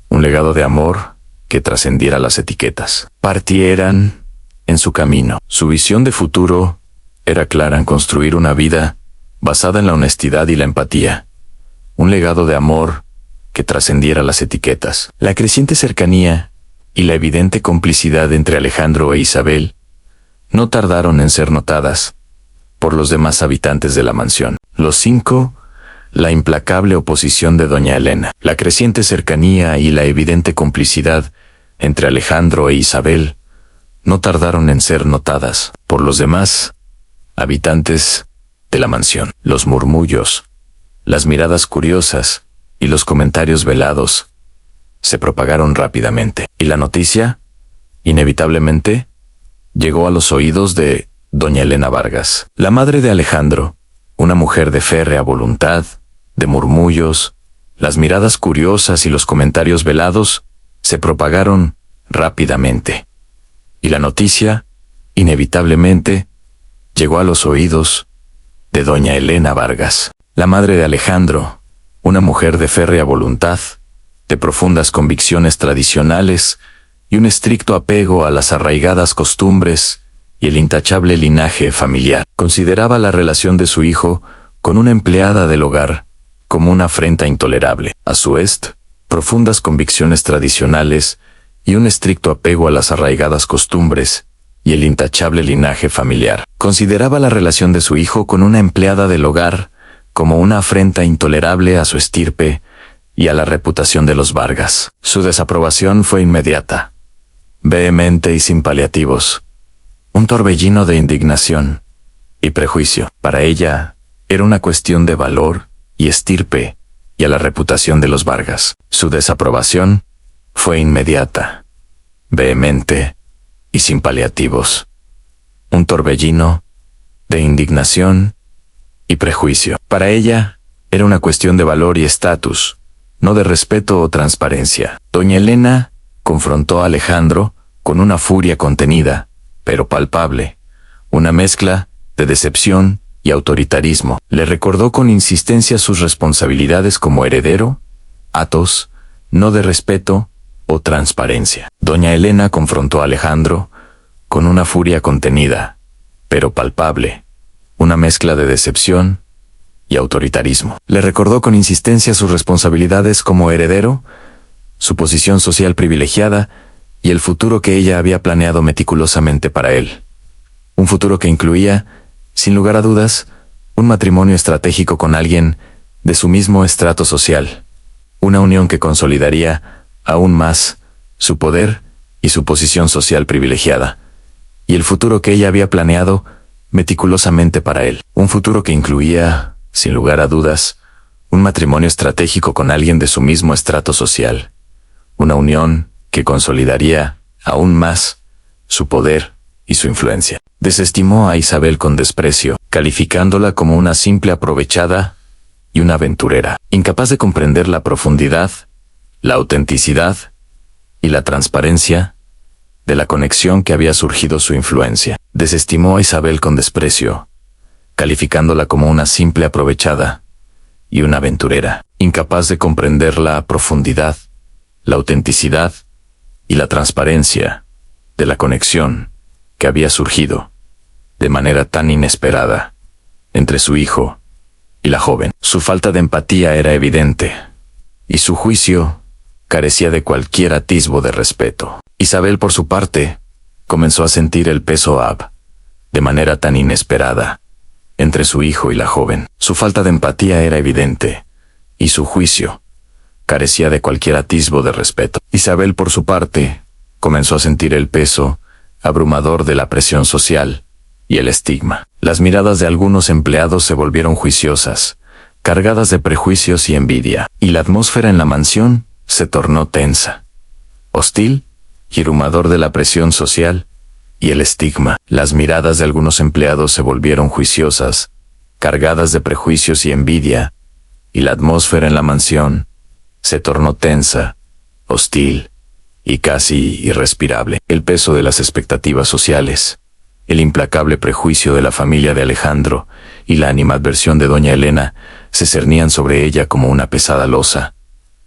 un legado de amor que trascendiera las etiquetas. Partieran en su camino. Su visión de futuro era clara en construir una vida basada en la honestidad y la empatía, un legado de amor que trascendiera las etiquetas. La creciente cercanía y la evidente complicidad entre Alejandro e Isabel no tardaron en ser notadas por los demás habitantes de la mansión. Los 5, la implacable oposición de doña Elena, la creciente cercanía y la evidente complicidad entre Alejandro e Isabel no tardaron en ser notadas por los demás habitantes de la mansión. Los murmullos, las miradas curiosas y los comentarios velados se propagaron rápidamente, y la noticia, inevitablemente, llegó a los oídos de doña Elena Vargas, la madre de Alejandro, una mujer de férrea voluntad, de murmullos. Las miradas curiosas y los comentarios velados se propagaron rápidamente, y la noticia, inevitablemente, llegó a los oídos de doña Elena Vargas, la madre de Alejandro, una mujer de férrea voluntad, de profundas convicciones tradicionales y un estricto apego a las arraigadas costumbres y el intachable linaje familiar. Consideraba la relación de su hijo con una empleada del hogar como una afrenta intolerable. A su vez, profundas convicciones tradicionales y un estricto apego a las arraigadas costumbres y el intachable linaje familiar. Consideraba la relación de su hijo con una empleada del hogar como una afrenta intolerable a su estirpe y a la reputación de los Vargas. Su desaprobación fue inmediata, vehemente y sin paliativos. Un torbellino de indignación y prejuicio. Para ella, era una cuestión de valor y estirpe y a la reputación de los Vargas. Su desaprobación fue inmediata, vehemente y sin paliativos. Un torbellino de indignación y prejuicio. Para ella, era una cuestión de valor y estatus, no de respeto o transparencia. Doña Elena confrontó a Alejandro con una furia contenida, pero palpable, una mezcla de decepción y autoritarismo. Le recordó con insistencia sus responsabilidades como heredero, actos no de respeto o transparencia. Doña Elena confrontó a Alejandro con una furia contenida, pero palpable, una mezcla de decepción y autoritarismo. Le recordó con insistencia sus responsabilidades como heredero, su posición social privilegiada y el futuro que ella había planeado meticulosamente para él. Un futuro que incluía, sin lugar a dudas, un matrimonio estratégico con alguien de su mismo estrato social, una unión que consolidaría aún más su poder y su posición social privilegiada, y el futuro que ella había planeado meticulosamente para él. Un futuro que incluía, sin lugar a dudas, un matrimonio estratégico con alguien de su mismo estrato social, una unión que consolidaría aún más su poder y su influencia. Desestimó a Isabel con desprecio, calificándola como una simple aprovechada y una aventurera, incapaz de comprender la profundidad, la autenticidad y la transparencia de la conexión que había surgido su influencia. Desestimó a Isabel con desprecio, calificándola como una simple aprovechada y una aventurera, incapaz de comprender la profundidad, la autenticidad y la transparencia de la conexión que había surgido de manera tan inesperada entre su hijo y la joven. Su falta de empatía era evidente, y su juicio carecía de cualquier atisbo de respeto. Isabel, por su parte, comenzó a sentir el peso de manera tan inesperada entre su hijo y la joven. Su falta de empatía era evidente, y su juicio carecía de cualquier atisbo de respeto. Isabel, por su parte, comenzó a sentir el peso abrumador de la presión social y el estigma. Las miradas de algunos empleados se volvieron juiciosas, cargadas de prejuicios y envidia, y la atmósfera en la mansión se tornó tensa, hostil y abrumador de la presión social y el estigma. Las miradas de algunos empleados se volvieron juiciosas, cargadas de prejuicios y envidia, y la atmósfera en la mansión se tornó tensa, hostil y casi irrespirable. El peso de las expectativas sociales, el implacable prejuicio de la familia de Alejandro y la animadversión de doña Elena se cernían sobre ella como una pesada losa,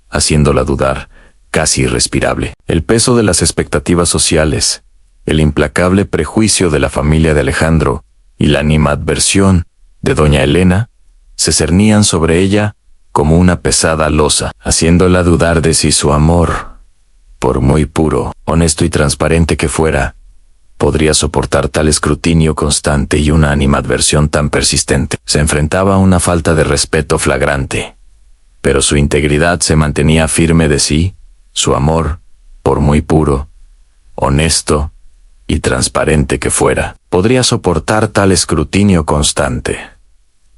haciéndola dudar, casi irrespirable. El peso de las expectativas sociales, el implacable prejuicio de la familia de Alejandro y la animadversión de doña Elena se cernían sobre ella como una pesada losa, haciéndola dudar de si su amor, por muy puro, honesto y transparente que fuera, podría soportar tal escrutinio constante y una animadversión tan persistente. Se enfrentaba a una falta de respeto flagrante, pero su integridad se mantenía firme de sí. Su amor, por muy puro, honesto y transparente que fuera, podría soportar tal escrutinio constante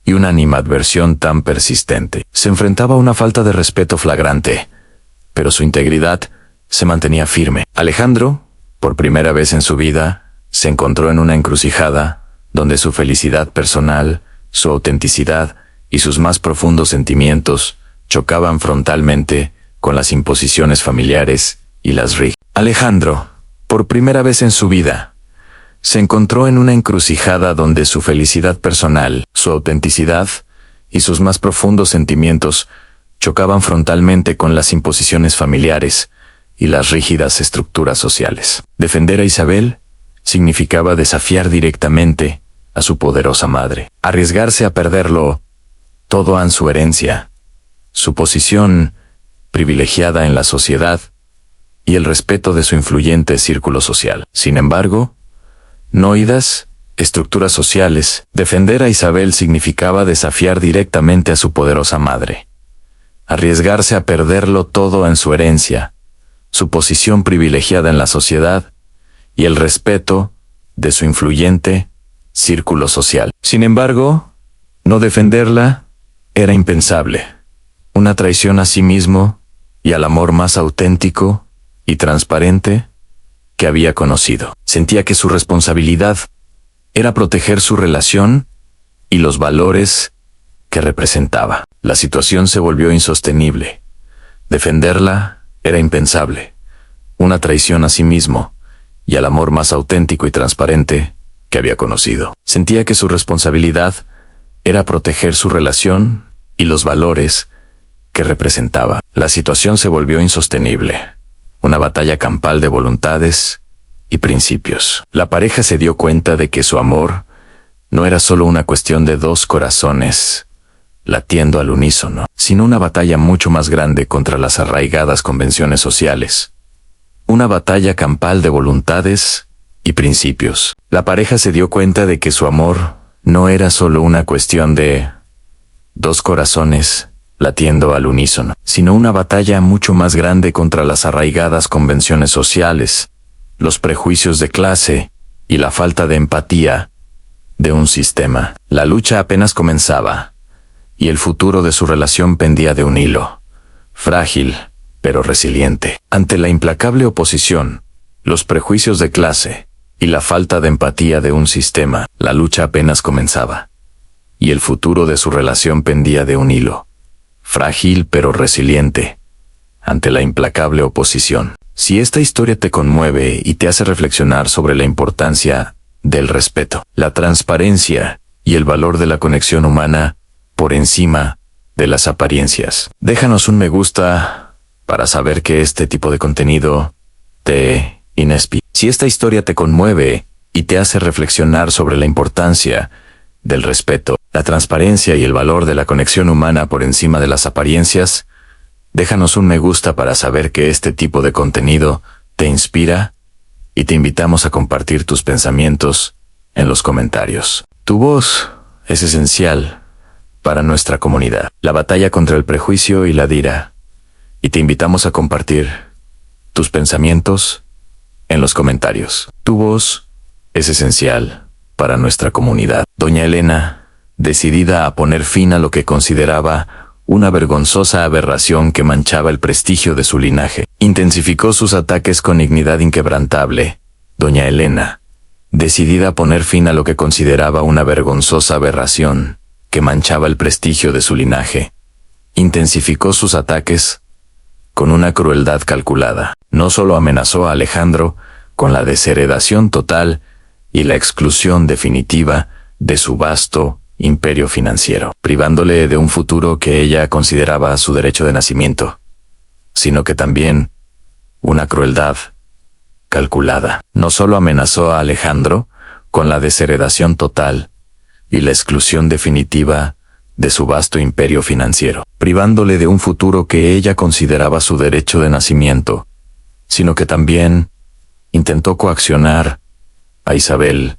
y una animadversión tan persistente. Se enfrentaba a una falta de respeto flagrante, pero su integridad se mantenía firme. Alejandro, por primera vez en su vida, se encontró en una encrucijada donde su felicidad personal, su autenticidad y sus más profundos sentimientos chocaban frontalmente con las imposiciones familiares y las rígidas. Alejandro, por primera vez en su vida, se encontró en una encrucijada donde su felicidad personal, su autenticidad y sus más profundos sentimientos chocaban frontalmente con las imposiciones familiares y las rígidas estructuras sociales. Defender a Isabel significaba desafiar directamente a su poderosa madre, arriesgarse a perderlo todo en su herencia, su posición privilegiada en la sociedad y el respeto de su influyente círculo social. Sin embargo, no oídas estructuras sociales, defender a Isabel significaba desafiar directamente a su poderosa madre, arriesgarse a perderlo todo en su herencia, su posición privilegiada en la sociedad y el respeto de su influyente círculo social. Sin embargo, no defenderla era impensable, una traición a sí mismo y al amor más auténtico y transparente que había conocido. Sentía que su responsabilidad era proteger su relación y los valores que representaba. La situación se volvió insostenible. Defenderla era impensable, una traición a sí mismo y al amor más auténtico y transparente que había conocido. Sentía que su responsabilidad era proteger su relación y los valores que representaba. La situación se volvió insostenible. Una batalla campal de voluntades y principios. La pareja se dio cuenta de que su amor no era solo una cuestión de dos corazones latiendo al unísono, sino una batalla mucho más grande contra las arraigadas convenciones sociales. Una batalla campal de voluntades y principios. La pareja se dio cuenta de que su amor no era solo una cuestión de dos corazones latiendo al unísono, sino una batalla mucho más grande contra las arraigadas convenciones sociales, los prejuicios de clase y la falta de empatía de un sistema. La lucha apenas comenzaba, y el futuro de su relación pendía de un hilo, frágil, pero resiliente. Ante la implacable oposición, los prejuicios de clase y la falta de empatía de un sistema, la lucha apenas comenzaba, y el futuro de su relación pendía de un hilo, frágil pero resiliente, ante la implacable oposición. Si esta historia te conmueve y te hace reflexionar sobre la importancia del respeto, la transparencia y el valor de la conexión humana por encima de las apariencias, déjanos un me gusta para saber que este tipo de contenido te inspira. Si esta historia te conmueve y te hace reflexionar sobre la importancia del respeto, la transparencia y el valor de la conexión humana por encima de las apariencias, déjanos un me gusta para saber que este tipo de contenido te inspira y te invitamos a compartir tus pensamientos en los comentarios. Tu voz es esencial para nuestra comunidad. La batalla contra el prejuicio y la ira. Y te invitamos a compartir tus pensamientos en los comentarios. Tu voz es esencial para nuestra comunidad. Doña Elena, decidida a poner fin a lo que consideraba una vergonzosa aberración que manchaba el prestigio de su linaje, intensificó sus ataques con dignidad inquebrantable. Doña Elena, decidida a poner fin a lo que consideraba una vergonzosa aberración que manchaba el prestigio de su linaje, intensificó sus ataques con una crueldad calculada. No solo amenazó a Alejandro con la desheredación total y la exclusión definitiva de su vasto imperio financiero, privándole de un futuro que ella consideraba su derecho de nacimiento, sino que también una crueldad calculada. No solo amenazó a Alejandro con la desheredación total y la exclusión definitiva de su vasto imperio financiero, privándole de un futuro que ella consideraba su derecho de nacimiento, sino que también intentó coaccionar a Isabel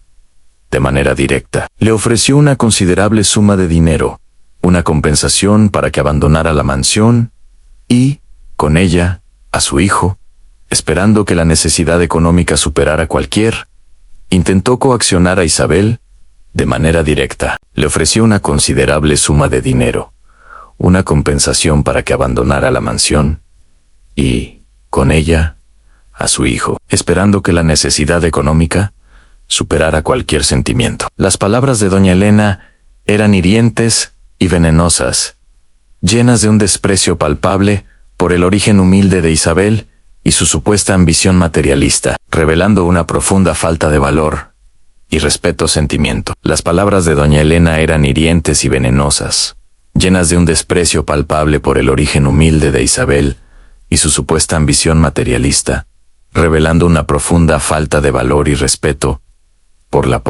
de manera directa. Le ofreció una considerable suma de dinero, una compensación para que abandonara la mansión y, con ella, a su hijo, esperando que la necesidad económica superara cualquier. Intentó coaccionar a Isabel de manera directa. Le ofreció una considerable suma de dinero, una compensación para que abandonara la mansión y, con ella, a su hijo, esperando que la necesidad económica superara cualquier sentimiento. Las palabras de doña Elena eran hirientes y venenosas, llenas de un desprecio palpable por el origen humilde de Isabel y su supuesta ambición materialista, revelando una profunda falta de valor y respeto sentimiento. Las palabras de doña Elena eran hirientes y venenosas, llenas de un desprecio palpable por el origen humilde de Isabel y su supuesta ambición materialista, revelando una profunda falta de valor y respeto por la